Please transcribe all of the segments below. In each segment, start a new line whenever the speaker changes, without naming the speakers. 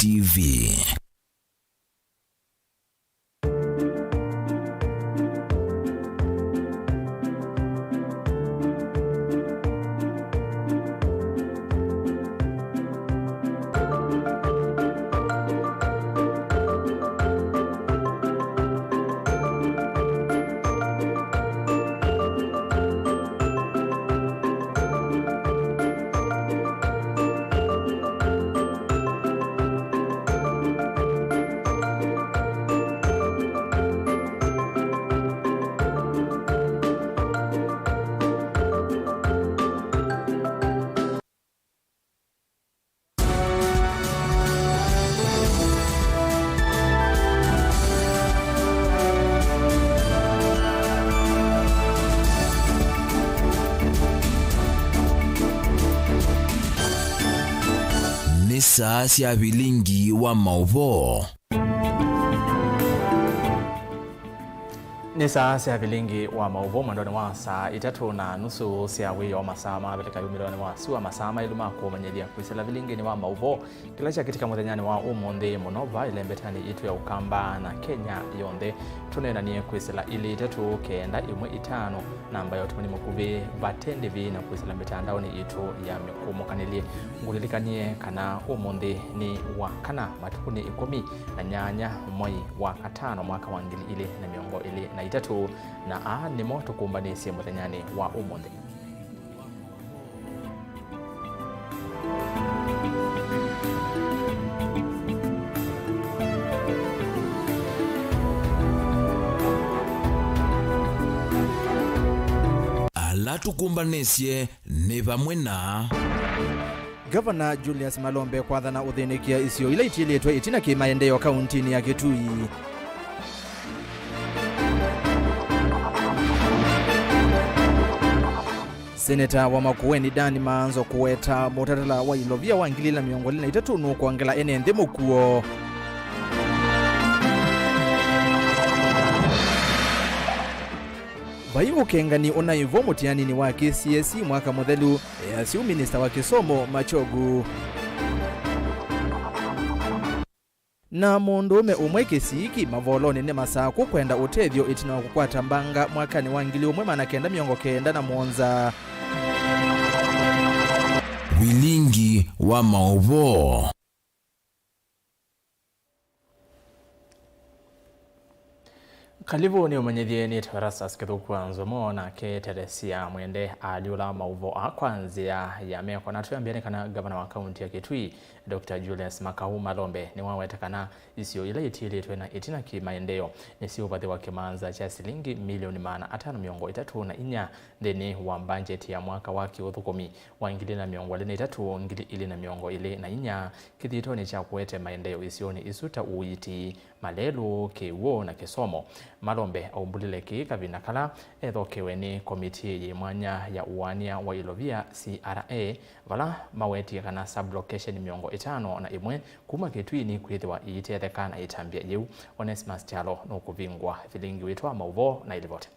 TV. Saa cia Vilingi Wa Mauvoo.
Ni saa cia Vilingi Wa Mauvoo mwendoni wa saa 3:30 cia wiyo masaa mabeleka yumiloni wa siwa masaa mailuma kumanyelia kwisela Vilingi Wa Mauvoo kilacha katika muthenyani wa umundi monova ilembetani itu ya ukamba na Kenya yonde tunena ni kwisela ili 3-9-1-5 namba yote ni mukubi batendi vi na kwisela mitandao ni itu ya mikumokanili ngulilikanie kana umundi ni wa kana matukuni 10 mwezi wa 5 mwaka wa 2023 na ni moto kumbanisi muthenyani wa umundi.
Alatukumbanisye ni vamwe na
Governor Julius Malombe kwathana uthinikia isio ile itiletwe itina kimaendeleo kauntini ya Kitui. Senator wa Makueni Dani Manzo kuweta mutatala wa ilovia wa 2023 kuangela ene ndemukuo. Vaimu kengani onaivo mutianini wa KCSE mwaka muthelu asiu minister wa Kisomo Machogu. Na mundume umwe kisiki mavoloni ne masaku kwenda utethio itina kukwata mbanga mwakani wa 1997.
Vilingi Wa Mauvoo.
Kalibu ni umanyedie ni ERASTUS kwa NZOMO na ke Teresia mwende aliula Mauvoo kwanzia ya meko na tuyambiane kana gavana wa kaunti ya Kitui Dr. Julius Malombe ni wawetakana isio ile itiletwe na itina kimaendeleo ni si ubadhi wa kimanza cha shilingi milioni 534 ndeni wa budget ya mwaka wa kiuthukumi wa 2023 kithito ni cha kuwete maendeleo isioni isuta uiti malelu kewo na Kisomo. Malombe aumbulile kika vinakala ethokewe ni komiti ya mwanya ya uwania wa ilovia CRA vala maweti kana sublocation 5 kuma Kitui ni kwithiwa iitethekana itambia yeu Onesmus Chalo no kuvingwa Vilingi Wa Mauvoo na ilivote.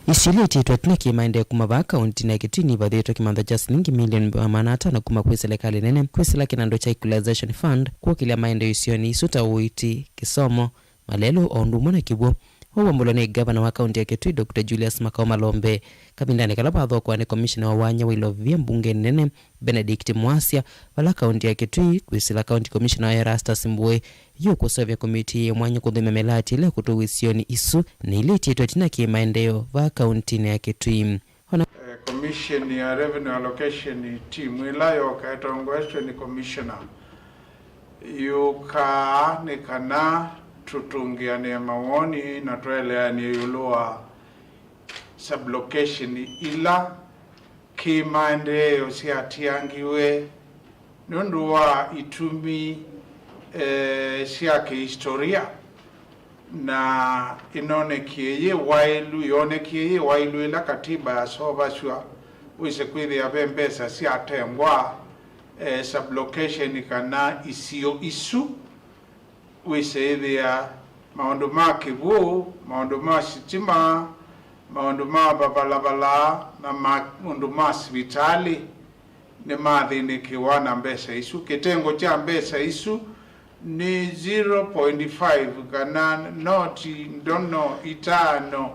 Isileti twatuna kimaende kumava kaunti na Kitui ni vadheto kimantha cha shilingi milioni 500 kuma kwi serikali nene kwisila kinando cha equalization fund kwa kila maende isioni isuta uiti Kisomo malelo ondumo na Kibwo. Huwa mbuloni gavana wa kaunti ya Kitui Dr. Julius Malombe kabindane kalapa kwa ni commissioner wa wanya wa ilovia mbunge nene Benedict Mwasya wala kaunti ya Kitui kwisila county commissioner wa ERASTUS Mbwe yu kusovya komiti ya mwanya kudhume melati ile kutuwisioni isu ni ile tietwa tina kimaendeleo va kaunti ya Kitui.
Commission ya revenue allocation team ilayo kaitongweshwe ni commissioner yuka nikana tutungiane maoni na tueleane yulua sublocation ila kimaendeleo siatiangiwe nunduwa itumi siake historia na yone wailu ila katiba ya sobashwa wise kwidi ya bembesa siatengwa sublocation kana isio isu wise idhia maundu ma Kivu, maundu ma sitima, maundu ma babalabala na maundu ma sibitali ni mathinikiwa na mbesa isu. Kitengo cha mbesa isu ni 0.5 kana itano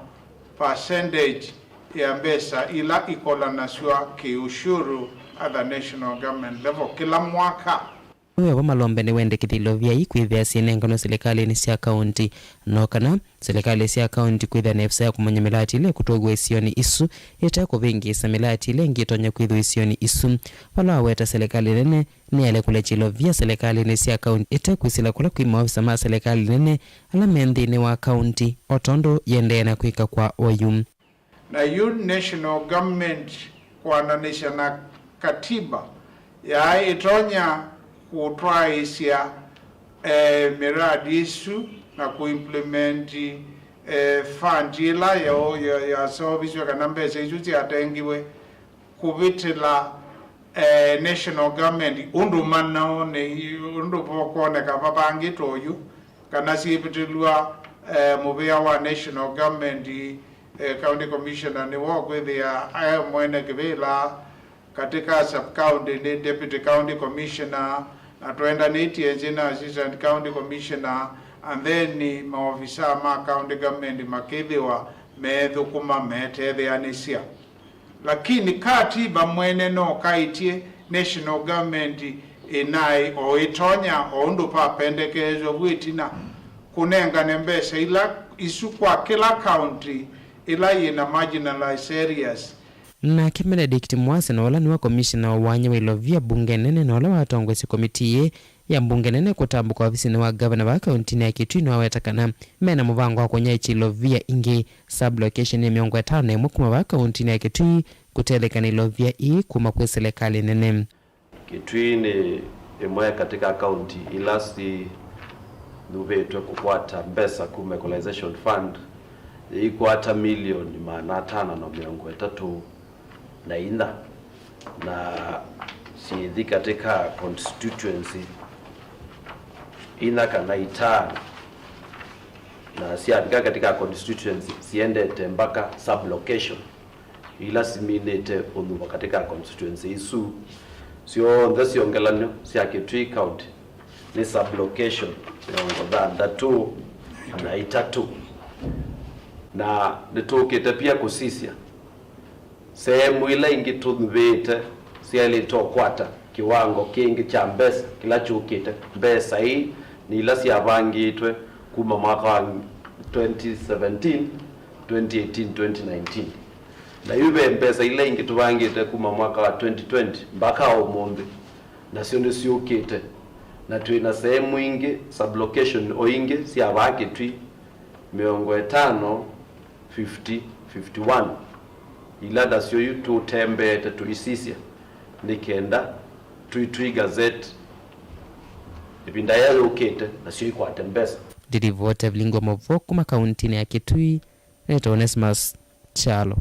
percentage ya mbesa ila ikola nasua kiushuru at the national government level kila mwaka.
Wewe malombe ni wende kitilo vya ikwithia sinengano serikali ni sia county no kana serikali sia county kwithia nefsa kumanya milati ile kutogwa isioni isu itako vingi sa milati ile ngitonya kwithia isioni isu wala weta serikali nene ni ale kule chilo vya serikali ni sia county itakwisila kula kuima ofisa ma serikali nene ala mendhini wa county otondo yende na kuika kwa oyum
na national government kuananisha na katiba ya itonya kutwaisya miradi isu na kuimplementi fund ila ya service kana mbesa isu ziatengiwe kubitila national government undumana ne undupokone kapapangi toyu kana sibitilwa mubea wa national government county commissioner ni wokwithia mwene kibila katika sub county ni deputy county commissioner na tuenda ni na assistant county commissioner and then ni maofisa ma county government makithiwa methukuma metetheanisia lakini katiba mwene no kaitie national government inai o itonya o ndu pa pendekezo bwitina kunengane mbesa ila isu kwa kila county ila ina marginalized areas
na Benedict Mwase na wala niwa commissioner wa Wanyewa Ilovia bunge nene na wala watongwesi komiti ya bunge nene kutambuka ofisi ni wa governor wa county ya Kitui na wawetakana mena muvango wa kwenye Ilovia ingi sublocation ya miongo 5 ya mukuma wa county ya Kitui kuteleka na Ilovia kuma kwe serikali nene.
Kitui ni imwe katika county ilasi nuvetwe kukwata mbesa kuma equalization fund ikuata milioni 530 na ina na siedhi katika constituency ina kana itano na siadika katika constituency siende tembaka sublocation ila siminete unduwa katika constituency isu sio ndasi ongelanyo siya Kitui county ni sublocation yongo tu na itatu na nitokete pia kusisia sehemu ile ingituvete siali tokwata kiwango kingi cha mbesa kila chukite mbesa hii ni ila siavangitwe kuma mwaka wa 2017 2018 2019 na yube mbesa ile ingituvangite kuma mwaka wa 2020 mpaka omundi na sio nisiukite na tuina sehemu ingi sublocation oingi siavakitwi miongo 5 50 51 ila dasio yu tutembete tuisisia nikenda tuitui gazeti ipinda ya ukete na sio ikwate mbesa.
Dirivote Vilingi Wa Mauvoo kuma kaunti ya Kitui neto Onesmus Chalo.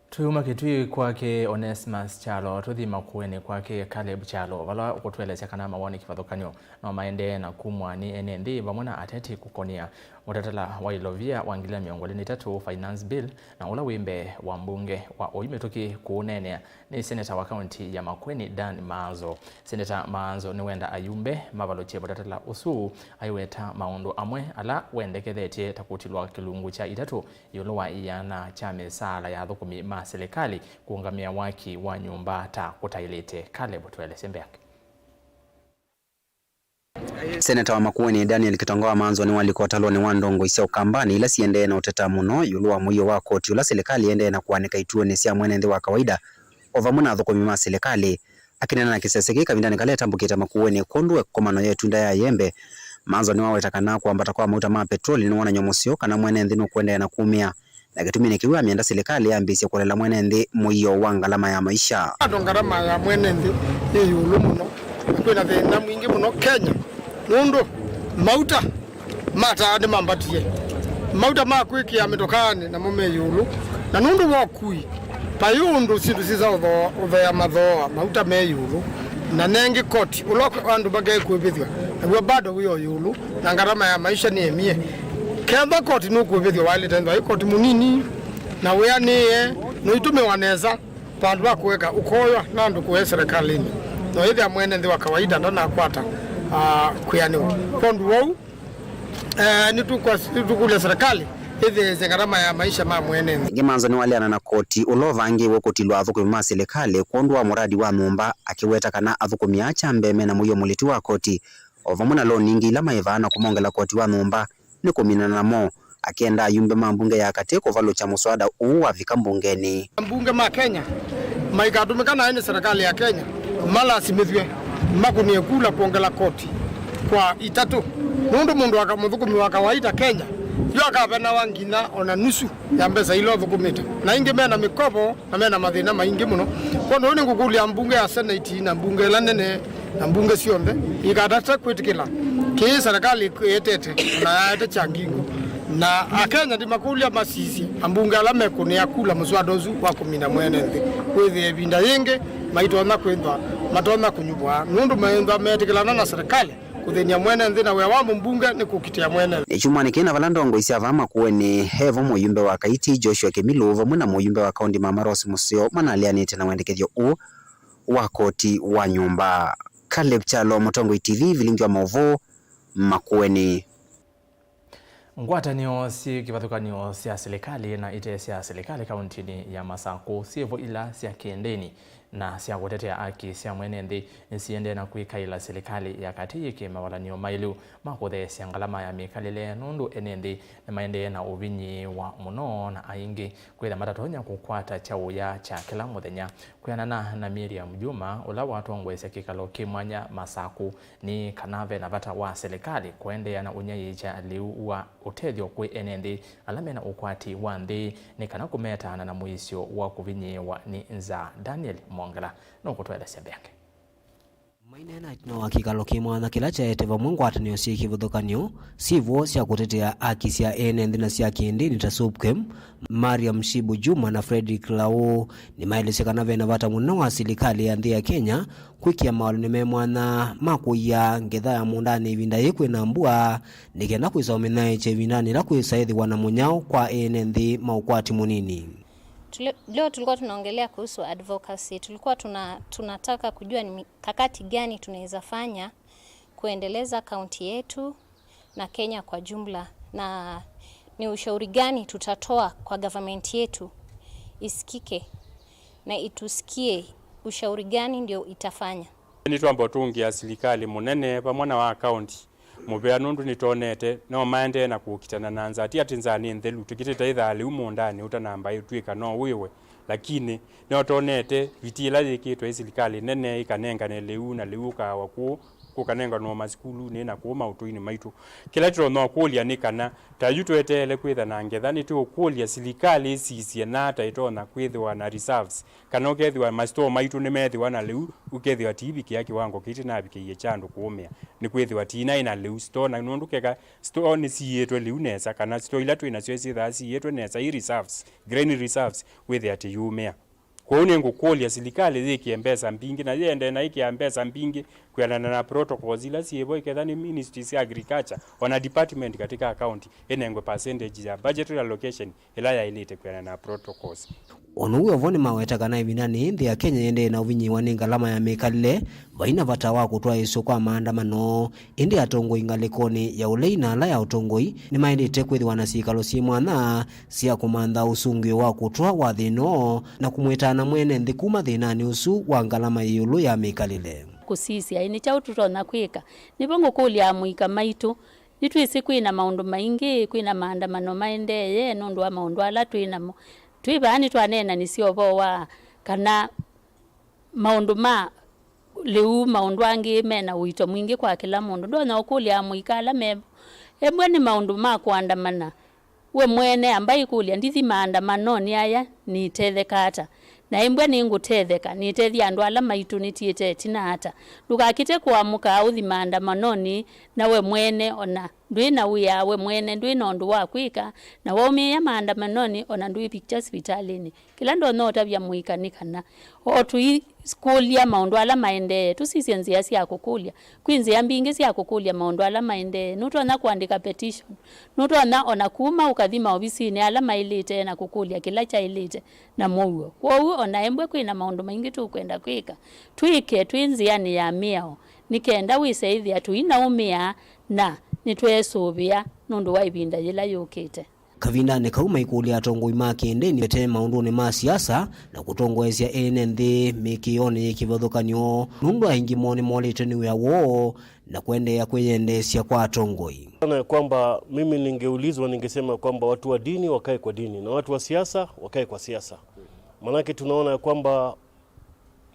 Tuyuma Kitui kwake Onesmus Chalo tuthima kuene kwake Caleb Chalo vala ukutweleza kana mawoni kifathukanyo na maende na kumwa ni NND vamona ateti kukonia mutatala wa Ilovia wangila miongo 3 finance bill na ula wimbe wa mbunge wa oimetoki kuunenea ni senator wa county ya Makueni Dan Maanzo. Senator Maanzo ni wenda ayumbe mavaloche mutatala usu ayueta maundu amwe ala wendekethetie takutilwa kilungu cha 3 yuluwa iyana cha mesala ya thukumi ma serikali kuungamia waki wa nyumba ta kutailete. Caleb tueleze mbeke.
Seneta wa Makueni Daniel Kitongoa Maanzo ni walikotalo ni wandongo isya ukambani ila siende na uteta muno yuluwa muyo wa koti ula serikali ende na kuanika ituone sia mwenende wa kawaida ovamuna thukumi ma serikali akinena na kiseseki kavindani kaleta mbukita Makueni kondwe komano yetu nda ya yembe. Maanzo ni wawetakana kuambata kwa mauta ma petroli ni wana nyomosio kana mwenende no kuenda na kumia na kitumini kiwa mienda serikali ya ambisi kulela mwenende muyo wa ngalama ya maisha.
Ngalama ya mwenende yulu muno kwena thina mwingi muno Kenya nundu mauta mata ade mambatie mauta makwiki ya mitokani na mume yulu na nundu wokui payundu sindu siza ove ya mathoa mauta me yulu na nengi koti uloko andu bage kuibithwa na bado huyo yulu na ngarama ya maisha ni emie kenda koti nuku ibithwa wale tendo koti munini na wea niye no itume waneza pandu wa kuweka ukoyo na ndu kuwe serikalini no ithia mwene nthi wa kawaida ndo nakwata kuyaniwa kondu wau ni tukule serikali ithi gharama ya maisha ma mwene nthi
Ngemanzo ni waliana na koti ulovangi wo koti lwa thukumi ma serikali kondu wa muradi wa nyumba akiweta kana athukumi acha mbeme na muyo muliti wa koti ovamuna lo ningi ila maivana kumongela koti wa nyumba ni kuminana namo akienda yumbe mambunge ya kateko valo cha muswada wa vika mbungeni
mbunge ma Kenya maikatumikana ene serikali ya Kenya mala simithwe makunie kula kuongela koti kwa itatu mundu akamuthukumi wa kawaida Kenya yo akapena wangina ona nusu ya mbesa ilo thukumita na ingi mena mikopo na mena mathina maingi muno kono ni ngukulia mbunge ya senate na mbunge la nene na mbunge cionthe ikadata kwitikila ki serikali yetete na yate changingo na akenya ndi makulia masisi ambunge ala mekunia kula muswadozu wa kumina mwene nthi kwithi binda yingi maitona kwithwa matona kunyubwa nundu maendwa metikilana na serikali kuthenia mwene nthi na we wa mbunge ni kukitia mwene
Echumani kina valandongo isia vama kuweni hevo muyumbe wa Kaiti Joshua Kemiluva muna muyumbe wa kaundi Mama Rose Museo manalianite na wendekethio wa koti wa nyumba. Caleb Chalo, Mutongo TV, Vilingi Wa Mauvoo, Makueni.
Ngwatanio si kivathukanio cia serikali na ite cia serikali kauntini ya Masako sievo ila cia kiendeni na cia gutetea haki cia mwene nthi nsiende na kwikaila serikali ya kati ikimawalanio mailu makuthecia ngalama ya mikalile nundu ene nthi na maende na uvinyi wa muno na aingi kwitha matatonya kukwata chauya cha kila muthenya kwianana na Miriam Juma ula watongwesya kikalo kimwanya Masako ni kanave na vata wa serikali kuendea na unyai cha liu wa utethyo kwi ene nthi alamena ukwati wa nthi ni kana kumetana na muisyo wa kuvinyiwa ni nza Daniel Mongela no kutwelesya byake
Mainena no akikalo kimwana kila chaete va mungwatanio cia kivuthukanio sivo cia kutetea haki cia ene nthi na cia kiendini ta Subkem Mariam Shibu Juma na Frederick Lau ni maelesekana vena vata muno wa serikali ya nthi ya Kenya kwikia mawalu ni memwana makuya ngetha ya mundani ivinda yikwe na mbua nikenda kwisomena eche vindani la kwisaithi wana munyao kwa ene nthi maukwati munini.
Leo tulikuwa tunaongelea kuhusu advocacy. Tulikuwa tunataka kujua ni mikakati gani tunaweza fanya kuendeleza kaunti yetu na Kenya kwa jumla, na ni ushauri gani tutatoa kwa government yetu isikike na itusikie ushauri gani ndio itafanya.
Ni twambo tungi ya serikali munene pamwana wa county mubea nundu nitonete no maende na kukitana na nzati atinzani nthelu tukiteta ithali umundani utanamba yutwika no wiwe lakini no tonete vitila yikitwa serikali nene ikanengane leu na leuka waku kukanenga no maskulu ni na kuma utuini maitu kila tro no kulia nikana tayutwetele kwitha na ngethani tu kulia serikali sisi na taitona kwithwa na reserves kana kethwa masto maitu ni methwa na leu ukethwa TV kiaki wango kiti na bikie chandu kuumia ni kwithwa tina ina leu store na nundu keka store ni sietwe leu nesa kana store ila tu ina cio thasi yetwe nesa i reserves grain reserves with at yumea kwa nini ngukulia serikali ziki mpesa mpingi na yende na iki mpesa mpingi kuyanana na protocols ila siebo ikethani ministries ya agriculture wana department katika county enengwe percentage ya budgetary allocation ila ya ilite kuyanana na protocols.
Onuwe voni maweta kana ivinani nthi ya Kenya yende na uvinyi wa ngalama ya mikalile vaina vata wa kutwa iso kwa maandamano indi atongoi ngalikoni ya uleina ala ya utongoi ni maendete kwithiwa na sikalo si mwana sia kumantha usungio wa kutwa wa thino na kumwetana mwene nthi kuma thinani usu wa ngalama yulu ya mikalile
kusisia ini chau tutona kwika nibongo kulia muika maitu nitwisi kwina maundu maingi kwina maandamano maendeye nundu wa maundu ala twinamo twibani twanena nisio bowa kana maundu ma leu maundu angi mena uito mwingi kwa kila mundu ndona ukulia muikala mebo embwe ni maundu ma kuandamana we mwene ambai kulia ndithi maandamano ni aya ni tethekata na embwe ni ngutetheka ni tethia andu ala maitu nitiete tina hata ndugakite kuamuka uthi maandamanoni na we mwene ona ndwina uyawe mwene ndwina ondu wa kwika na waumia maandamanoni ona ndui pictures vitalini kila ndo nota bya muikanikana o tui school ya maundu ala maende tusisienzia sia kukulia kwinzi ya mbingi sia kukulia maundu ala maende nutona kuandika petition nutona ona kuma ukathima obisini ala mailite na kukulia kila cha ilite na muwo kwa ona embwe kwina maundu maingi tu kwenda kwika twike twinziani ya miao nikenda wiseithia tuina umia na nitwesubia nundu wa ibinda yila yukite
kavindane kauma ikulia atongoi makende ni bete maunduni ma siasa na kutongoezia nthi mikioni kivothukanio nundu aingi moni molite ni wo na kuendelea kuyendesia kwa atongoi.
Sana kwamba mimi ningeulizwa ningesema kwamba watu wa dini wakae kwa dini na watu wa siasa wakae kwa siasa. Manake tunaona kwamba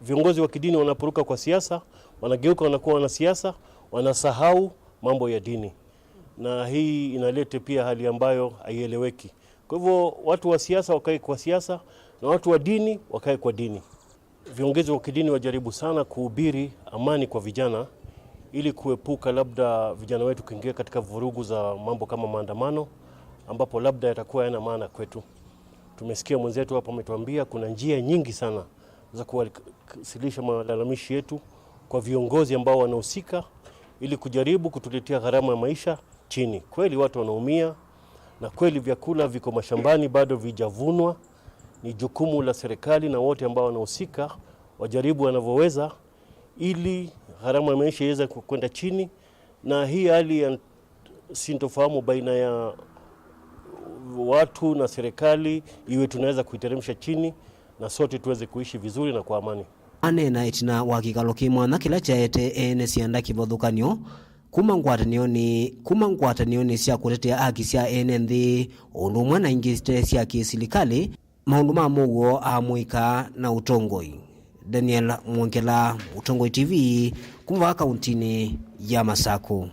viongozi wa kidini wanapuruka kwa siasa, wanageuka wanakuwa wana siasa, wanasahau mambo ya dini. Na hii inaleta pia hali ambayo haieleweki. Kwa hivyo watu wa siasa wakae kwa siasa na watu wa dini wakae kwa dini. Viongozi wa kidini wajaribu sana kuhubiri amani kwa vijana ili kuepuka labda vijana wetu kuingia katika vurugu za mambo kama maandamano ambapo labda yatakuwa yana maana kwetu. Tumesikia mwenzetu hapa ametuambia kuna njia nyingi sana za kuwasilisha malalamishi yetu kwa viongozi ambao wanahusika ili kujaribu kutuletea gharama ya maisha chini. Kweli watu wanaumia na kweli vyakula viko mashambani bado vijavunwa. Ni jukumu la serikali na wote ambao wanahusika wajaribu wanavyoweza ili gharama ya maisha iweze kwenda chini, na hii hali ya sintofahamu baina ya watu na serikali iwe tunaweza kuiteremsha chini na sote tuweze kuishi vizuri na kwa amani.
Anena itina wakikalo kimwana kila chaete ene sianda kivothukanio kuma ngwatanioni cia kutetea haki cia ene nthi undu mwana ingiste cia kisilikali maundu ma muguo amwika na utongoi. Daniel Mwongela, Utongoi TV, kuma kauntini ya Masako.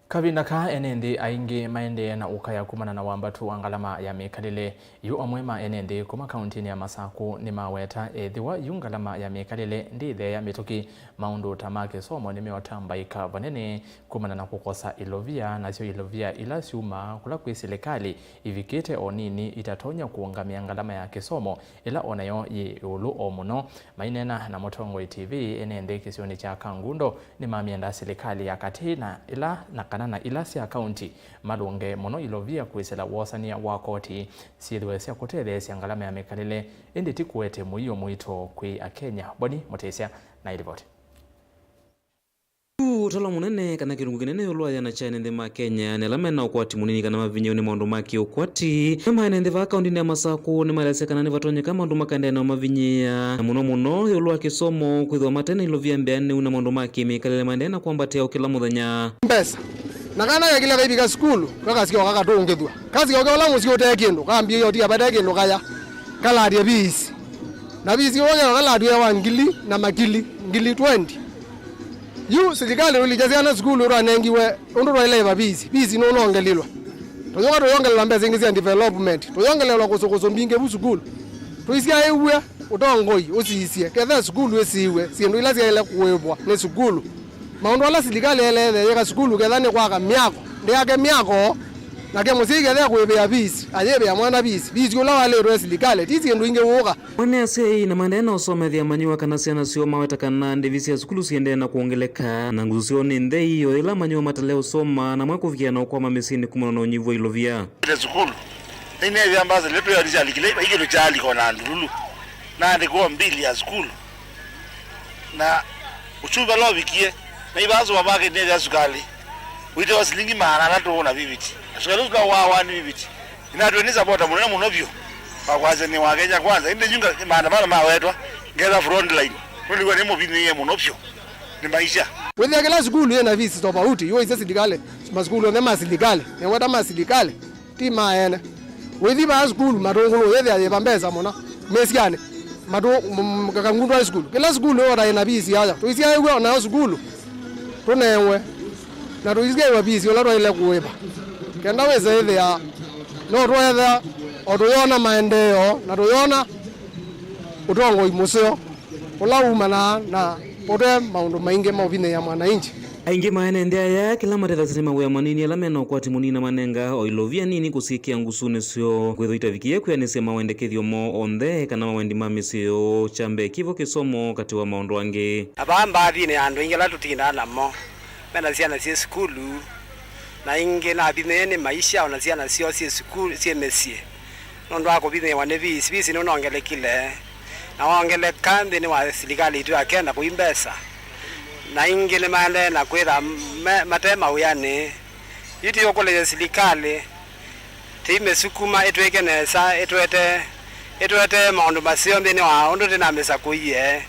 Kavinda ka enendi aingi maende na ukaya kumana na wambatu angalama ya mekalile yu omwema enendi kuma kauntini ya Masako ni maweta edhiwa yungalama ya mekalile ndithe ya mituki maundu tamake somo ni mewatambaika vanene kumana na kukosa ilovia na sio ilovia ila siuma kula kuisilikali ivikite onini itatonya kuungamia angalama ya kisomo ila onayo ulu omuno mainena na Mutongoi TV enendi kisioni cha Kangundo ni mamienda silikali ya katina ila na na ilasi ya county malunge mono ilovia kuisela wasania wa koti siedwesya kutethesya angalama ya mekalile indi tikuete muiyo muito kwi Kenya. Boni Mutesia na ilivoti
utala munene kana kirungu kinene ulwa yana chane ndhe ma Kenya ne lamena ukwati munini kana mavinyoni maundu maki ukwati kama ene ndhe va account ndi ya Masako ni malese kana ni vatonye kama maundu makande na mavinyia na muno ulwa kisomo kwithwa matene ilovia mbene una maundu maki mekalile mandena kwambatia ukila muthenya
pesa nakana ya kila kaibika skulu kakasikia kakatongethwa kasi kwa wala musio tekindu kaambie yoti abada kindu kaya kala dia bisi na bisi woga kala dia wa ngili na makili ngili 20 yu serikali ulijazana skulu ro anengiwe unduro ile bisi no nongelilwa toyongelelwa mbeze ngizia development toyongelelwa kusokoso mbinge busukulu toisia ewe utongoi usiisie ketha skulu esiwe siendo ila sia ile kuwebwa ne skulu maundu ala serikali ele yeka skulu kethani kwaka miako ndiake miako nake musiki ketha kuwebea bisi ayebe ya mwana bisi ula wale ro serikali tisi ndo inge woka
mwana sei na mandena usomethia manyiwa kana siana sio maweta kana ndivisi ya skulu siende na kuongeleka na nguzioni ndhe iyo ila manyiwa matale usoma na mwakufikia na ukwama mesini kumana na unyivu ilovia
ile skulu ine ya ambazo leto ya rizali kile hiki ndo chali kona ndulu na ndiko mbili ya skulu na uchumba lo bikie na ibazo babake ndege ya sukali wite wasilingi maana na tuona bibiti sukali kwa wawani bibiti inatueniza bota munene munovyo bakwaze ni wakenya kwanza inde nyunga maana mawetwa ngeza front line ndio ni mubini yeye munovyo ni maisha
wende kila skulu yena visi tofauti yo ise serikali maskulu ne masilikali ne wada masilikali ti maana wedi ba skulu madongo yede ya bambeza mona mesiane mado kakangundwa skulu kila skulu ora ina bisi haya tuisia yewe na skulu tunewe na tuisia wa bisi ola ile kuweba kenda weze ile ya no roedha odoyona maendeleo na doyona utongo imuseo ola umana na pote maundu mainge mavine ya mwananchi
aingi maene ndiaya kila mateta sinema wea manini ala mena ukwati munina manenga oilovia nini kusikia ngusune sio kwithuita vikie kweanisia mawendekethio mo onthe kana mawendi mamisio chambe kivo kisomo kati wa maondo angi
abamba thine andu ingi la tutinda namo mena ciana cie skulu na ingi na bimene maisha ona ciana cio cie skulu cie mesie nondo ako bine wane visi no nongelekile na wangele kandi ni wa serikali tu akenda kuimbesa na ingi ni maende na kwira matema uyane yiti yokole serikali time sukuma etweke nesa etwete maundu masio mbene wa ondo tena mesa kuiye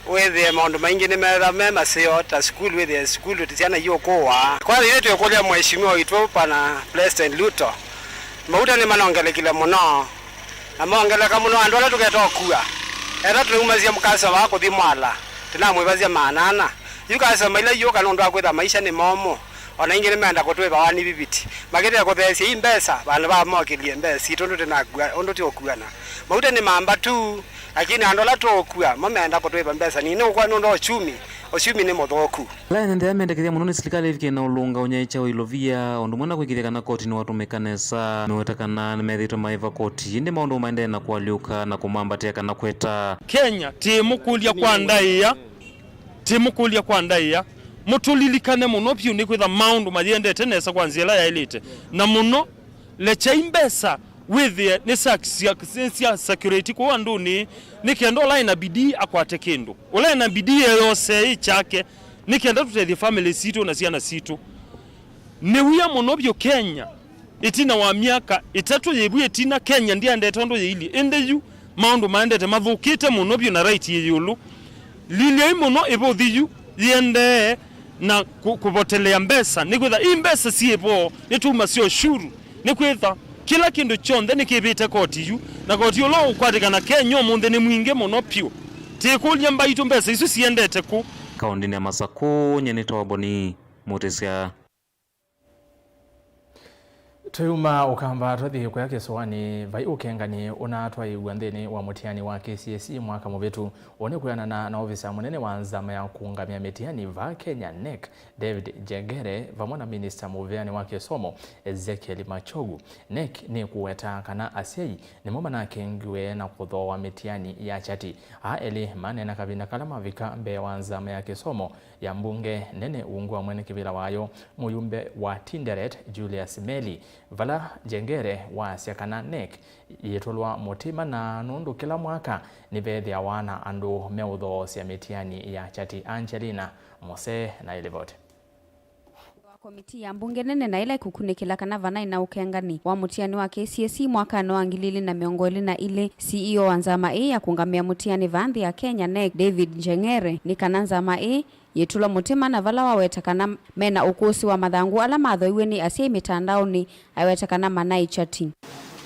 wethe maundu maingi ni mera mema sio ta school wethe school tisiana yokoa kwa hiyo yetu yokolia mheshimiwa itwo pana President Ruto mauta ni manongelekile muno na mongeleka muno andu ala tuketokua era tulumazia mukasa wako thimwala tena mwebazia manana yukasa maila yoka nondo akwetha maisha ni momo ona ingine menda kutweba wani bibiti magete yakothesia imbesa bana ba mokelie mbesa itondo tena ondo ti okuana mauta ni mamba tu lakini andu ala tokua mamenda kutweba mbesa ni no kwa nondo ochumi ni mothoku
la nende amendekethia muno ni serikali ifike na ulunga unyaicha wilovia ondu mwana kwikithia kana koti ni watu mekanesa mewetakana methitwa maiva koti indi maundu maende na kwaliuka na kumambatia kana kweta
Kenya timukulia kwa ndaia mutulilikane muno pyu ni kwitha maundu mathiendete nesa kwanzia la yailite na muno lecha imbesa withie ni cia security kwa anduni ni kendo la ina bidii akwate kindu ula ina bidii yose ichake ni kendo tutethia family situ na ciana situ ni wia muno byo Kenya itina wa miaka itatu yebu itina Kenya ndia ndetondo yeili endeyu maundu maendete mathukite muno byo na right yeyulu lilia muno ibothiyu yende na kubotelea mbesa ni kwitha imbesa siebo nituma sio shuru ni kwitha kila kindu chonthe nikibite koti yu na koti yo lo ukwatikana Kenya munthe ni mwinge muno pyo tikulia mbaitu mbesa isu siendete ku
kaundini ya Masako nyenito waboni mutesia
Tuyuma ukamba twathi kwa kiswani vai ukengani unatwa igwanthini wa mutiani wa KCSE mwaka mubitu one kuyana na ofisa munene wa nzama ya kuungamia mitiani va Kenya NEC David Jegere vamwe na minister muveani wa kisomo Ezekiel Machogu NEC ni kuweta kana asiai ni moma na kengiwe na kuthoa mitiani ya chati eli mane na kabina kalama vika mbe wa nzama ya kisomo ya mbunge nene uungu wa mwene kibila wayo muyumbe wa Tinderet Julius Meli vala Jengere wa siakana NEC yetolwa mutima na nundu kila mwaka ni bethia wana andu meutho cia mitiani ya chati Angelina Mose na ilivote
komiti ya mbunge nene na ila kukunikila kana vana ina ukengani wa mutiani wa KCSE mwaka no angilili na miongoli na ile CEO wa nzama ya kungamia mutiani vandhi ya Kenya NEC David Jengere ni kana nzama yetula mutima na vala wawetakana mena ukusi wa madhangu ala mathoiwe ni asia mitandao ni awetakana manai chati.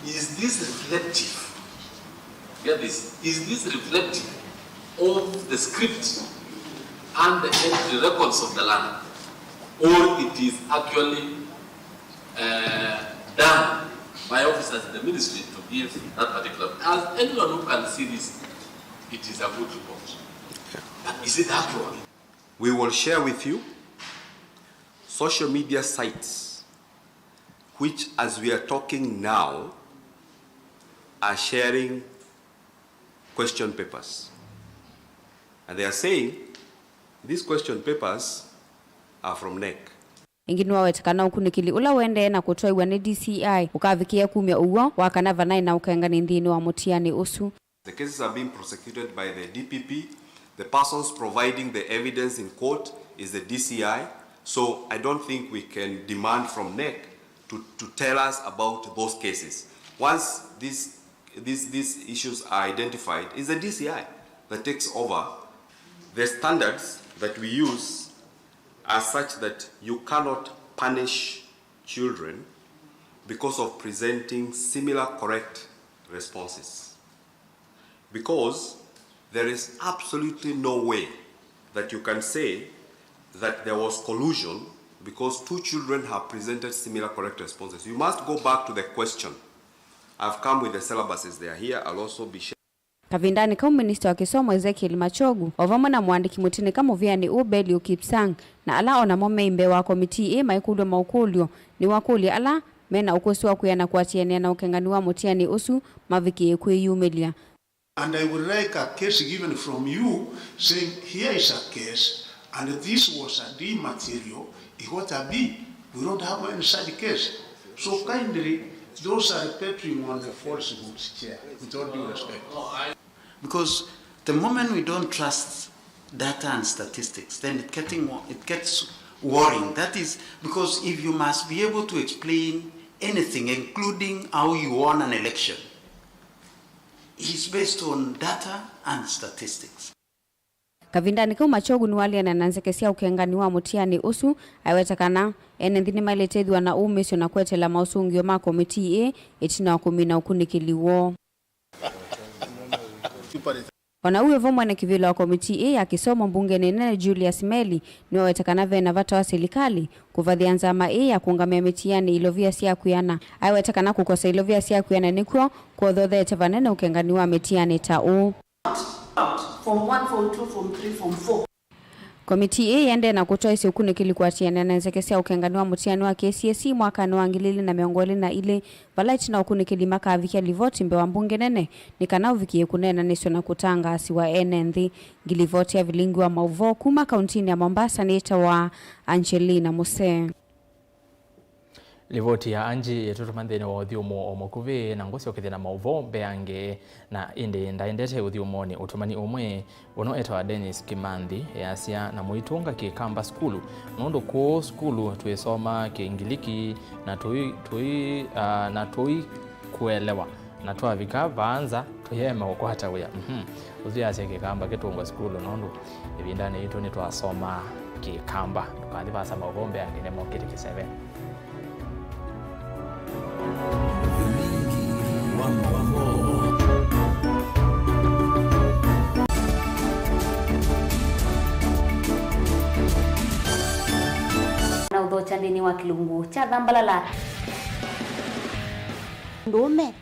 Is this reflective? Get this. Is this reflective of the script and the entry records of the land? Or it is actually done by officers in the ministry to give that particular. As anyone who can see this, it is a good report. But is it actual?
We will share with you social media sites which, as we are talking now, are sharing question papers. And they are saying these question papers are from NEC.
Ingini wawetakana ukunikili ula wende na kutoa iwane DCI ukavikia kumia uwa wakana vanai na ukengani ndini wa mutiani usu.
The cases are being prosecuted by the DPP. The persons providing the evidence in court is the DCI. So I don't think we can demand from NEC to tell us about those cases. Once these issues are identified, it's the DCI that takes over. The standards that we use are such that you cannot punish children because of presenting similar correct responses. Because there is absolutely no way that you can say that there was collusion because two children have presented similar correct responses. You must go back to the question. I've come with the syllabuses, they are here, I'll also be sharing.
Kavindani kama minister wa kisomo Ezekiel Machogu ovamwe na mwandiki mutini kama Viani Ubeli Ukipsang na ala ona momembe wa komiti maikudo maukulio ni wakuli ala mena ukosi wa kuyana kuatiania na ukengani wa mutiani usu maviki ekuyumelia.
And I would like a case given from you saying here is a case and this was a D material, it was a B. We don't have any such case. So kindly, those are perpetrating on the falsehoods, Chair, with all due respect.
Because the moment we don't trust data and statistics, then it gets worrying. That is because if you must be able to explain anything, including how you won an election, is based on data and statistics.
Kavindani kama Machogu ni wali ananzekesia ukengani wa mutiani usu aiwetakana enendini mailetethwa na umesio na kwetela mausungio ma komiti itina wa 10 ukunikiliwo. Ona uwe vomwa na kivila wa komiti ya kisomo mbunge nene Julius Meli ni wawetakana vena vata wa serikali kuvadhianza ya kuungamia mitiani ilovia siya kuyana. Aiwetakana kukosa ilovia siya kuyana nikuo kuodhodhe tevanene ukengani wa mitiani tau.
From 1, from 2, from 3, from 4.
Komiti yende na kutoa isi ukunikili kuatiana na nzekesia ukengani wa mutiani wa KCSE mwaka na wangilili na miongoli na ile valaiti na ukunikili maka avikia livoti mbe wa mbunge nene nikana uvikie kunena nisio na kutanga asiwa NND gilivoti ya Vilingi Wa Mauvoo kuma kauntini ya Mombasa nita wa Angelina Muse.
Livoti ya Anji yetutumandhene wa uthiumo omokuvi na ngosi okithina Mauvoo beange na indi ndaendete uthiumo ni utumani umwe uno etwa Dennis Kimanthi yasia na muitunga kikamba skulu nondo ko skulu tuisoma kiingiliki na tui kuelewa na twavika vaanza tuyema ukwata wia uziase kikamba kitungwa skulu nondo ibindane itu ni twasoma kikamba tukandibasa Mauvoo beange ne mokiti kiseve.
Vilingi Wa Mauvoo.
Na udhocha ndini wa kilungu cha dhambalala. Ndume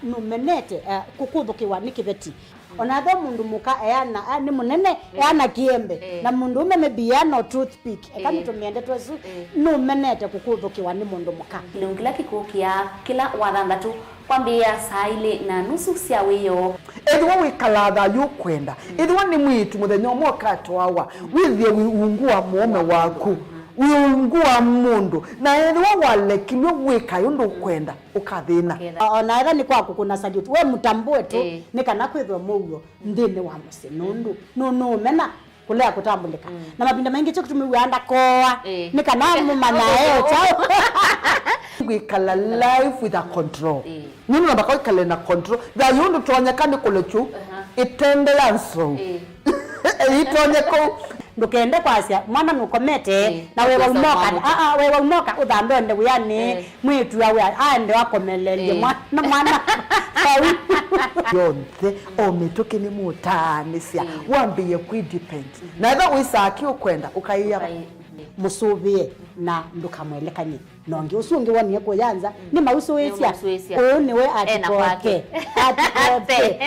numenete kukudhukiwa nikiveti. Onatho mundu muka eana ni munene eana kiembe na mundu mebiano toothpick kama tumiende twesu numenete kukudhukiwa ni mundu muka
Lungila kikukia kila wathandatu kwambia saile na nusu cia wiyo
edwa wikalatha yukwenda edwa ni mwitu muthenya mwoka twawa withie wiungua muome waku wiungua mundu na edwa walekilwe wika yundu kwenda ukathina
ona era ni kwaku kuna salute we mutambue tu nikana kwithwa muyo ndini wa musi nundu no mena kulea kutambulika na mabinda mengi cyo kutumiwanda koa nikana mumana chao
wikala life with a control nini nabako ikale na control da yundu twanyakani kulechu itendelanso itonyeko
ndukende kwasia mwana nukomete na wewe umoka wewe umoka udhandonde uyani mwitu yawe ande wakomelelie mwana
yonthe omituke ni mutanisia wambie kwidepend na ndo wisaki ukwenda ukaiya
musubie na ndukamwelekanye nongi usungi woni ko yanza ni mausuwesia ni we atikoke atikoke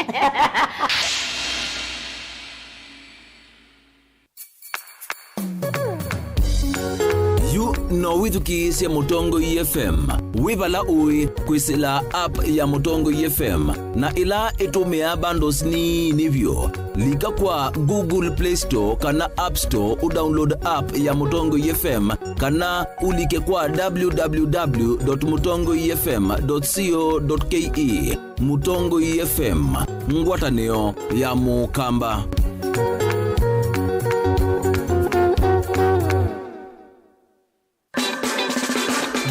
No withukisya Mutongo FM wibala ui kwisila app ya Mutongo FM na ila itumia bundles ni nivyo lika kwa Google Play Store kana App Store udownload app ya Mutongo FM kana ulike kwa www.mutongofm.co.ke. Mutongo FM ngwataneo ya mukamba.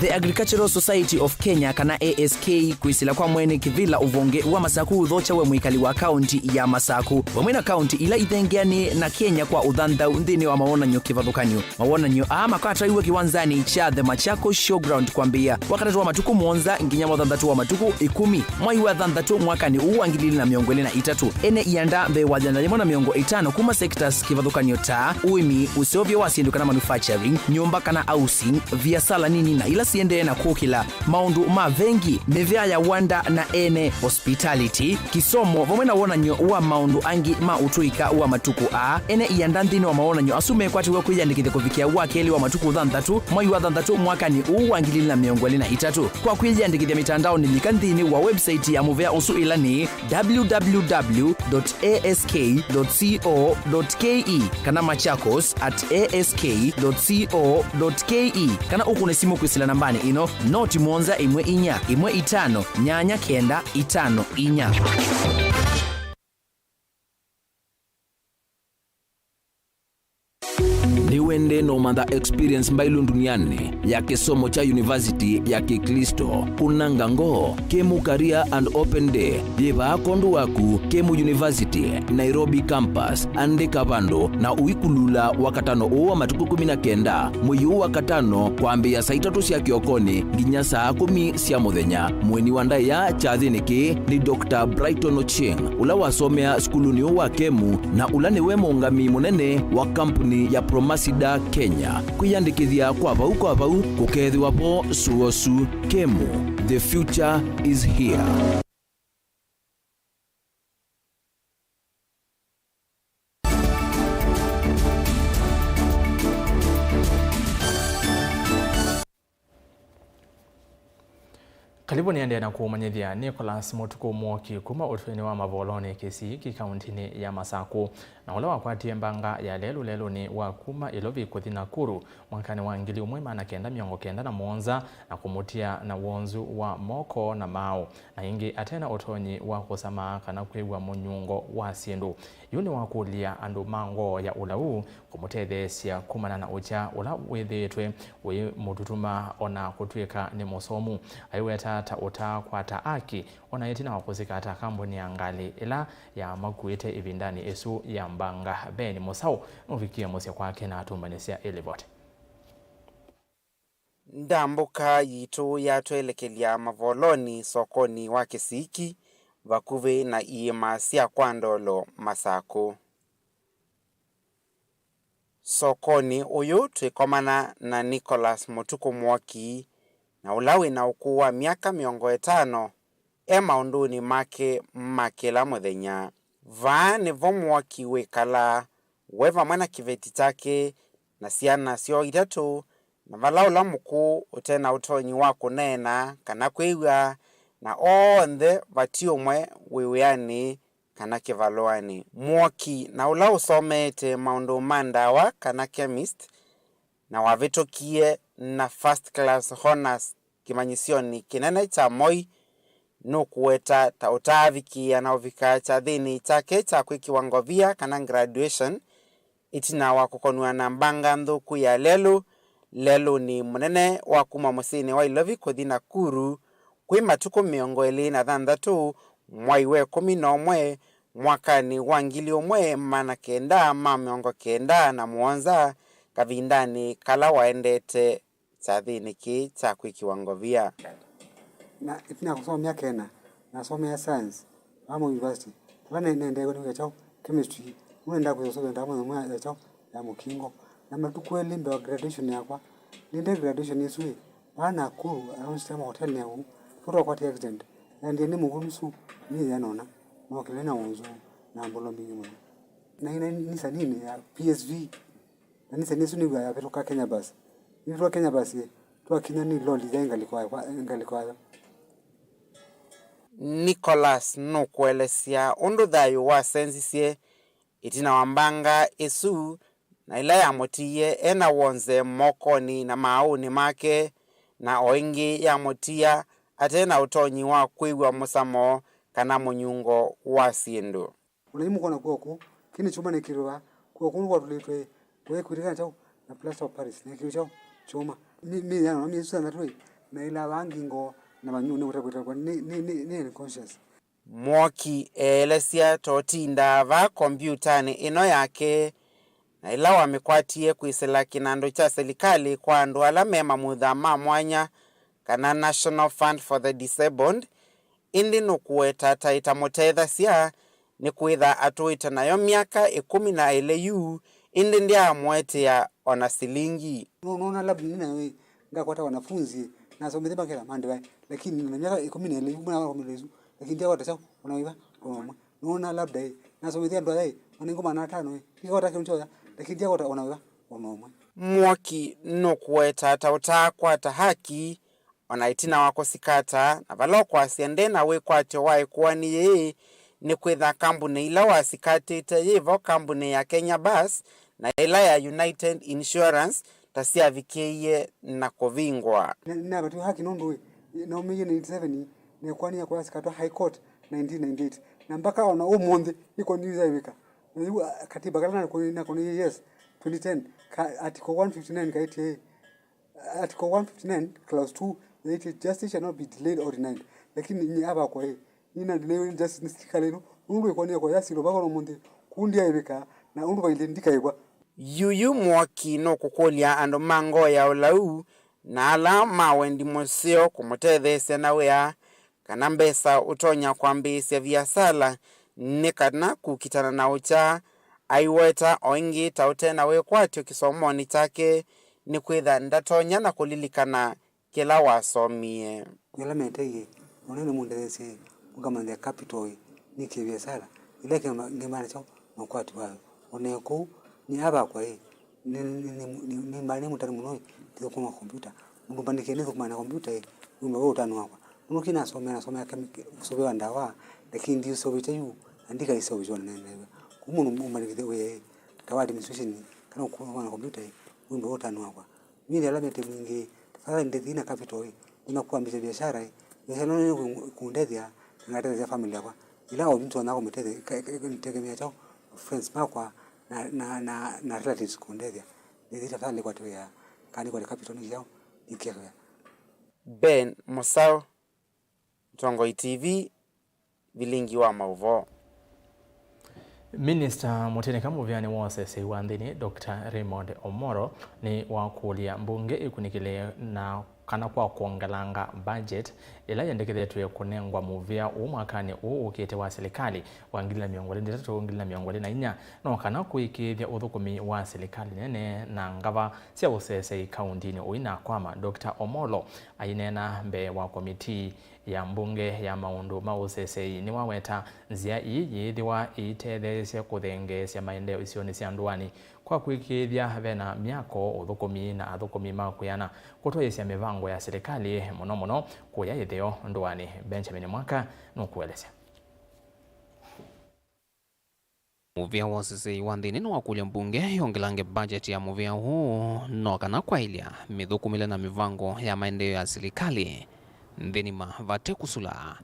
The Agricultural Society of Kenya kana ASK kwisila kwa mwene kivila uvonge wa Masaku udhocha we mwikali wa kaunti ya Masaku wamwena kaunti ila ithengeani na Kenya kwa udhanda ndini wa maonanyo kivadhukanyo maonanyo makata iwe kiwanzani cha The Machako Showground kwambia wakati wa matuku mwonza nginya mwadhandatu wa matuku 10 mwai wa dhandatu mwakani uwangilili na miongole na itatu ene ianda mbe wajandani na miongo 5 kuma sectors kivadhukanyo ta uimi usovyo wasiendu kana manufacturing nyumba kana housing via sala nini na ila siende na kukila maundu mavengi mevea ya wanda na ene hospitality kisomo vamwe na wonanyo wa maundu angi mautuika wa matuku a ene iyandanthini wa maonanyo asume kwatiwe kwiyandikithia kuvikia wa keli wa matuku 3 mwai wa 3 mwakani uu wa 2023 kwa kwiyandikithia mitandao ni likanthini wa website ya muvea usu ilani www.ask.co.ke kana machakos@ask.co.ke kana ukune simu kwisila nambani ino noti monza imwe inya imwe itano nyanya kenda itano inya.
Niwende no manda experience mbailu duniani ya kisomo cha university ya Kikristo kunangango kemu career and open day yeba kondo waku kemu university Nairobi campus ande kabando na uikulula wakatano uwa matuku 19 muyu wakatano kwambia saa 3 cia kiokoni nginya saa 10 cia muthenya mweni wanda ya chathiniki ni Dr. Brighton Ocheng ula wasomea skuluni wa kemu na ula niwe muungami munene wa kampuni ya Promasida Kenya kwiyandikithia kwa bau kukethiwa po suosu kemu. The future is here.
Karibu niende na kuumanyithia Nicholas Mutuku Mwoki kuma utweni wa Mavoloni kesi kikaunti ya Masako na ule wakwatie mbanga ya lelu ni wa kuma ilovi kuthi Nakuru mwakani wa 1997 na kumutia na wonzu wa moko na mao na ingi atena utonyi wa kusama kana kwewa munyungo wa siendu yuni wakulia andu mango ya ulau kumutethesia kumana na ucha ula wethetwe we mututuma ona kutwika ni musomu aiweta ta kwata aki ona yetina wakuzika ata kamboni ya ngali ila ya makuite ibindani esu ya mbanga beni musau uvikia musia kwake na atumbanesia elivote
ndambuka yitu ya twelekelia Mavoloni sokoni wa Kisiki vakuve na iema sia kwandolo Masako sokoni uyu twikomana na Nicholas Mutuku Mwoki na ulawi na ukuwa miaka 50 maunduni make makela muthenya vaani vo Mwoki wikala weva mwana kiveti chake na ciana cio 3 na valaula muku utena utonyi wa kunena kana kwiwa na onthe vatiumwe wiwiani kana kivaloani. Mwoki na ula usomete maundu mandawa kana chemist na wavitokie na first class honors kimanyisioni kinene cha Moi nukuweta ta utavikia na uvika cha thini chake cha kwikiwango via kana graduation itina wa kukonwa na mbanga nthuku ya lelu ni munene wa kuma musini wa ilovi kuthi Nakuru kwi matuku 26 mwai we 11 mwakani wa 1997 kavindani kala waendete chathini ki cha kwikiwango via
na itina kusoma miaka 4 na somea science ama university wana nende kwa chao chemistry unaenda kusoma ndamo mwa chao ya mukingo na matuku elimbe wa graduation yakwa ninde graduation isui bana ku anasema hotel yangu kutoka kwa accident na ndiye ni mugumsu ni yanona mwakile na uzo na mbolo mingi mwana na ina ni sanini ya PSV na ni sanini suni ya kutoka Kenya bus ni kutoka Kenya bus tu Kenya ni loli zenga ngalikuwa
Nicholas no kuelesia undu thayu wa sensisie itina wambanga esu na ila ya motiye ena wonze mokoni na mauni make na oingi ya motia atena utonyi wa kwiwa musamo kana munyungo wa siendu
unaimu kona kuoku kini chuma ni kirwa kuoku watulitwe we kurika chao na plaster of Paris ni kirwa chao chuma mi yana mi susa na toi na ila wangingo na manyuni utakwita kwa ni conscious.
Mwoki elesia totinda va kompyutani ino yake na ila wamekwatie kuisela kinando cha serikali kwa andu ala mema muthama mwanya kana National Fund for the Disabled indi nukuweta taita mutethasia ni kwitha atuita nayo miaka 12 yu indi ndia mwete ya ona silingi
unaona labda nina ngakwata wanafunzi na somete bakela mande bai lakini na miaka 10 mbona 10 lakini ndio wata unaiba unaona labda na somete ndo dai maningoma na 5 hiyo wata kinchoya lakini ndio wata unaiba unaomwe
mwaki nokuweta tauta haki onaitina wako sikata na valokwa siende na we kwatyo wai kuani ye ni kwitha kambuni ila wasikatite yivo kambuni ya Kenya Bus na ila ya United Insurance tasiavikie na kovingwa
na batu haki nundu na umiye 97 ni kwani ya kwa sikatwa High Court 1998 na mpaka ona umundi iko niza wika katiba kala na kuni yes 2010 article 159 kaiti article 159 clause 2 that justice shall not be delayed or denied lakini ni aba kwa hii ina delay justice nikaleno ungu iko kwa yasiro bako mundi kundi aibika na ungu bailindika igwa
yuyu mwaki no kukolia ando mango ya ulau na ala mawendi moseo kumutethese na wea kana mbesa utonya kwa mbisi ya biasala nikana kukitana na ucha aiweta oingi taute na we kwatyo kisomoni chake ni kwitha ndatonya na kulilikana kila wasomie
yala metege onene mundese mugamande capital ni kibiasara ile ngemana cho nokwati wa oneko ni aba kwa hii ni mali mutari muno tio kwa kompyuta mundu bandike ni kwa kompyuta hii wewe utano wako mundu kina somea kusobewa ndawa lakini ndio sobecha yu andika isobecho nene kumundu umbalike we tawadi administration kana kwa kompyuta hii wewe utano wako mimi ala mete mingi tafadhali ndethina capital hii unakuambia biashara hii biashara ni kuundethia ngateza familia kwa ila mtu anako mteze nitegemea chao friends makwa na relatives kuundethia ndio tafadhali kwa tuya kani kwa capital ni yao ikiwa
Ben Musau Tongo TV Vilingi wa Mauvoo.
Minister Mutene Kamuvyani wose wandini Dr. Raymond Omoro ni wakulia mbunge ikunikile na kana kwa kuongelanga budget ila yendekethe kunengwa muvia umwakani ukite wa serikali wa 2023 no kana kuikithia uthukumi wa serikali nene na ngava cia usese kaunti ni uina kwama Dr. Omolo ainena mbe wa komiti ya mbunge ya maundu ma usese ni waweta nzia yithiwa itethecia kuthengecia maendeleo icio ni cia ndwani kwa kuikithia vena miako uthukumi na athukumi makuyana kutoyesya mivango ya serikali muno kuya ithio ndwani. Benjamin Mwaka nukueleza
muvia wasisi wandini no wakulia mbunge yongelange budget ya muvia huu no kana kwailia mithukumile na mivango ya maendeleo ya serikali ndhinima vate kusula.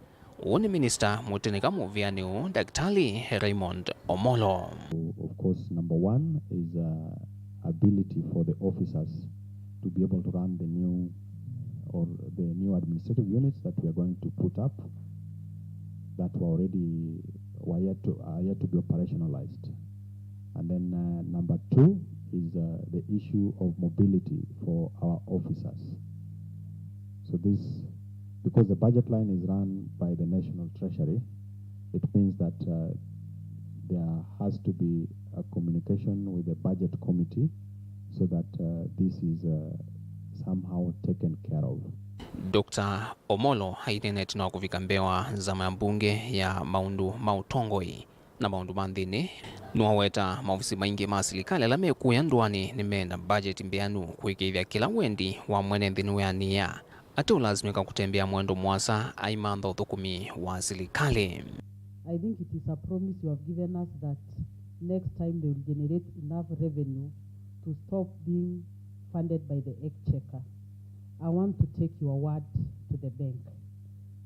Uni Minister Mutene Kamuvyani Daktari Raymond Omolo.
Of course, number one is ability for the officers to be able to run the new administrative units that we are going to put up that were yet to be operationalized. And then number two is the issue of mobility for our officers. So this, because the budget line is run by the National Treasury, it means that there has to be a communication with the budget committee so that this is somehow taken care of.
Dr. Omolo haitenet na kufika mbewa zama ya mbunge ya maundu mautongoi na maundu mandhini nuwaweta maofisi maingi ma serikali alame kuya ndwani nimena budget mbeanu kuikithia kila wendi wa mwene nthini ya nia ati ulazimika kutembea mwendo mwasa aimantha uthukumi wa serikali.
I think it is a promise you have given us that next time they will generate enough revenue to stop being funded by the exchequer. I want to take your word to the bank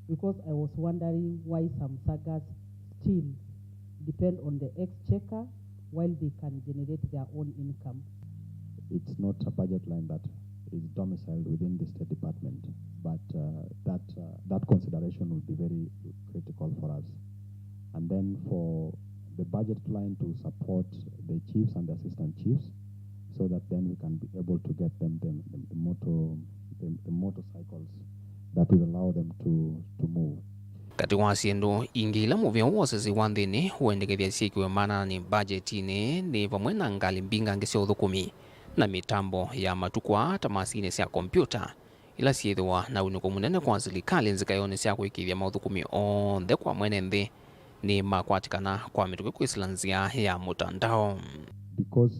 because I was wondering why some sagas still depend on the exchequer while they can generate their own income.
It's not a budget line that is domiciled within the State Department, but that consideration will be very critical for us. And then for the budget line to support the chiefs and the assistant chiefs, so that then we can be able to get them the motorcycles that will allow them to move.
Kati wa siendo ingila muvia wosisi wanthini huendekethia sikiwe mana ni budgetini ni vamwe na ngali mbinga ngisio uthukumi na mitambo ya matukwa ta masine cia kompyuta ila siethwa na unuko munene kwa serikali nzikayone cia kwikithia mauthukumi onthe kwa mwene nthi ni makwatikana kwa mituki kwisilanzia ya mutandao.
Because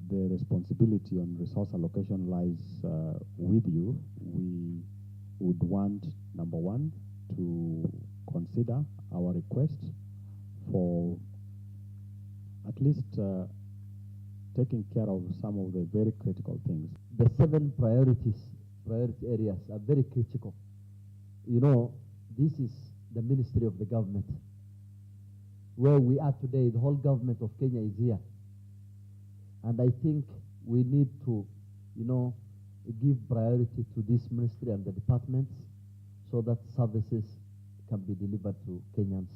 the responsibility on resource allocation lies with you, we would want, number one, to consider our request for at least taking care of some of the very critical things.
The 7 priority areas are very critical. You know, this is the ministry of the government. Where we are today, the whole government of Kenya is here. And I think we need to, give priority to this ministry and the departments so that services can be delivered to Kenyans.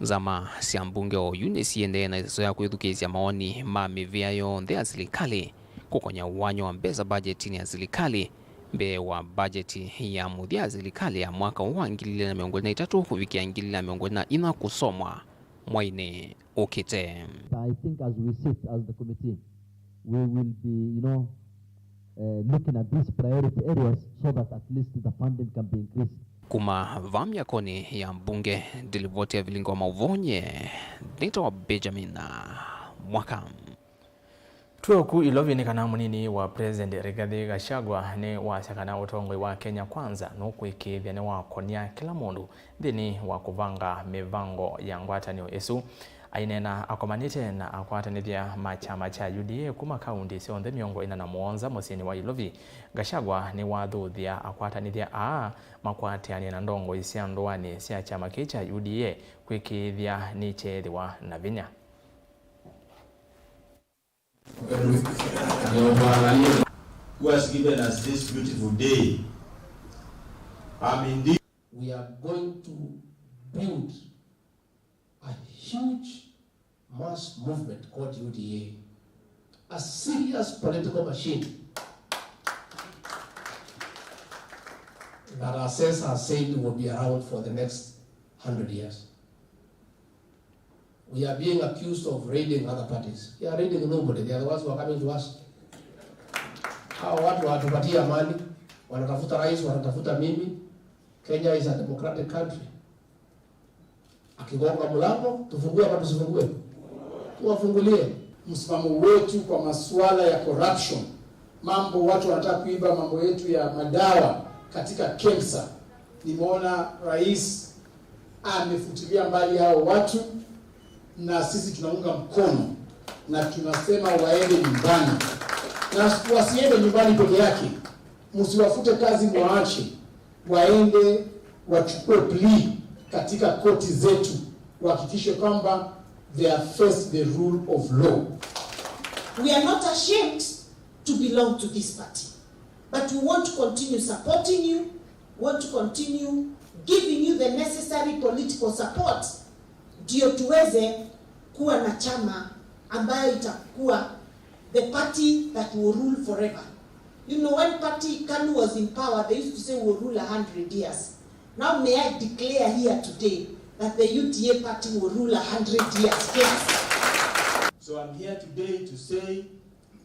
Zama cia mbunge o unisiende na izo ya kwithukizia maoni ma mivia yonthe ya serikali kukonya uwanyo wa mbesa bajeti ya serikali mbe wa bajeti ya muthia ya serikali ya mwaka wa 2023 kufikia 2024 kusomwa mwaine ukite.
I think as we sit as the committee, we will be, looking at these priority areas so that at least the funding can be increased.
Kuma vamya koni ya mbunge dilivoti ya Vilingi Wa Mauvoo nito Benjamin mwaka.
Tuo ku ilovi ni kana munini wa President Rigathi Gachagua ni wasakana utongwe wa Kenya Kwanza nukwikithia ni wakonia kila mundu thini wa kuvanga mivango ya ngwatanio esu ainena akomanite na akwatanithia machama cha UDA kuma kaunti cionthe 47 musini wa ilovi. Gachagua ni wathuthia akwatanithia makwatiania na ndongo cia ndwani cia chama cha UDA kwikithia ni chethiwa na vinya.
Who has given us this beautiful day. We are going to build a huge mass movement called UDA, a serious political machine that our sense has said will be around for the next 100 years. We are being accused of raiding other parties. We are raiding nobody. They are the ones who are coming to us. Hawa watu watupatia amani, wanatafuta rais, wanatafuta mimi. Kenya is a democratic country. Akigonga mlango, tufungue ama tusifungue? Tuwafungulie.
Msimamo wetu kwa masuala ya corruption, mambo watu wanataka kuiba mambo yetu ya madawa katika KEMSA. Nimeona rais amefutilia mbali hao watu na sisi tunaunga mkono na tunasema waende nyumbani. Na wasiende nyumbani peke yake. Msiwafute kazi mwaache. Waende wachukue plea katika koti zetu. Wahakikishe kwamba they are first the rule of law.
We are not ashamed to belong to this party. But we want to continue supporting you, want to continue giving you the necessary political support ndio tuweze kuwa na chama ambayo itakuwa the party that will rule forever. You know, when party KANU was in power, they used to say we'll rule 100 years. Now may I declare here today that the UDA party will rule 100 years. Yes.
So I'm here today to say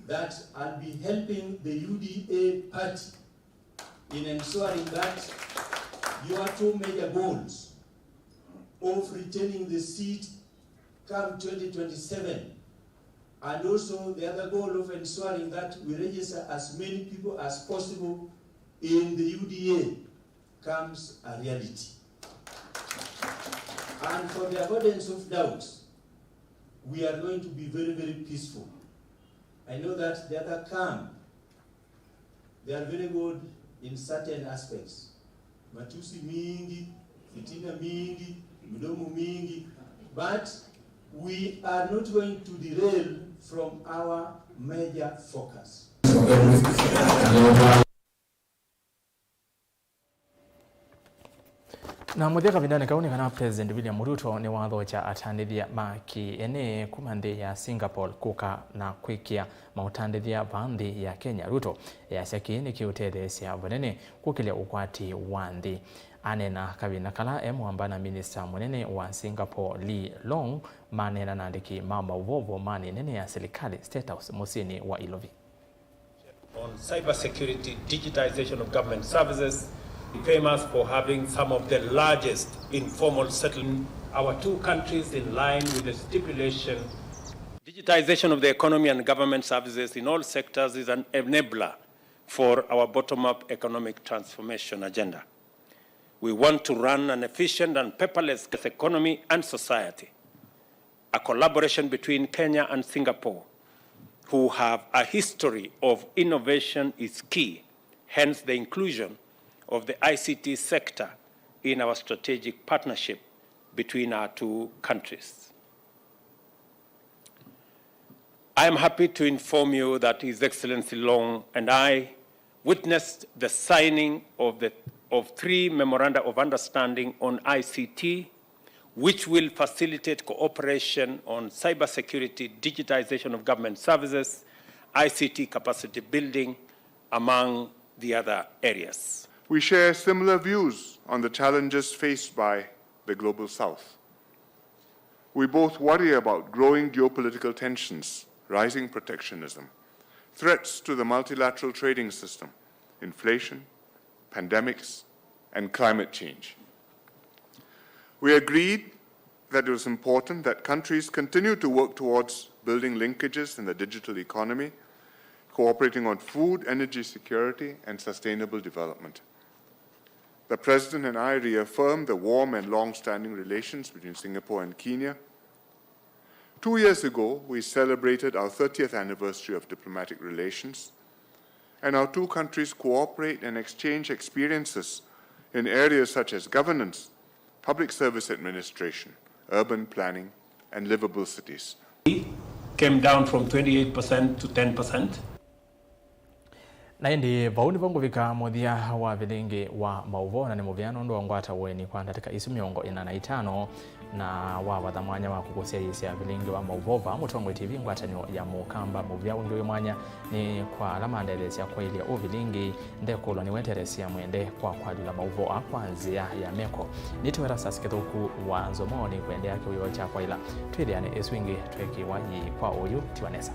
that I'll be helping the UDA party in ensuring that your 2 major goals of retaining the seat come 2027, and also the other goal of ensuring that we register as many people as possible in the UDA comes a reality. And for the avoidance of doubt, we are going to be very, very peaceful. I know that the other camp, they are very good in certain aspects. Matusi mingi, fitina mingi, midomo mingi, but we are not going to derail from our major focus.
Na mutheka vidane kauni kana President William Ruto ni wathocha atandithia maki ene kumande ya Singapore kuka na kwikia mautandithia vanthi ya Kenya. Ruto yacaki ni kiutethecia vanene kukilia ukwati wa nthi. Anena kavina kala mwamba na Minister munene wa Singapore Lee Long manena nandiki mama uvovo mani nene ya serikali State House musini wa Ilovi.
On cybersecurity, digitization of government services, famous for having some of the largest informal settlement. Our two countries in line with the stipulation. Digitization of the economy and government services in all sectors is an enabler for our bottom-up economic transformation agenda. We want to run an efficient and paperless economy and society. A collaboration between Kenya and Singapore, who have a history of innovation, is key, hence the inclusion of the ICT sector in our strategic partnership between our two countries. I am happy to inform you that His Excellency Long and I witnessed the signing of 3 memoranda of understanding on ICT, which will facilitate cooperation on cybersecurity, digitization of government services, ICT capacity building, among the other areas.
We share similar views on the challenges faced by the Global South. We both worry about growing geopolitical tensions, rising protectionism, threats to the multilateral trading system, inflation, pandemics, and climate change. We agreed that it was important that countries continue to work towards building linkages in the digital economy, cooperating on food, energy security, and sustainable development. The President and I reaffirmed the warm and long-standing relations between Singapore and Kenya. 2 years ago, we celebrated our 30th anniversary of diplomatic relations, and our two countries cooperate and exchange experiences in areas such as governance, public service administration, urban planning, and livable cities.
Came down from 28% to 10%.
Na indi vauni vangu vika muthia wa Vilingi wa Mauvoo na ni muviano ndo ngwata weni kwa ndatika isu miongo 45 na wa wathamwanya wa kugusia isi ya Vilingi wa Mauvoo va Mutongo TV ngwatanyo ya mukamba muvia ungi mwanya ni kwa alama ndelesya kwa ilia u Vilingi ndekulo ni weteresia mwende kwa jula Mauvoo akwanzia ya meko nito ERASTUS kithuku wa NZOMO ni kwende yake uyo cha kwa ila twiliane eswingi tweki waji kwa uyu tiwanesa.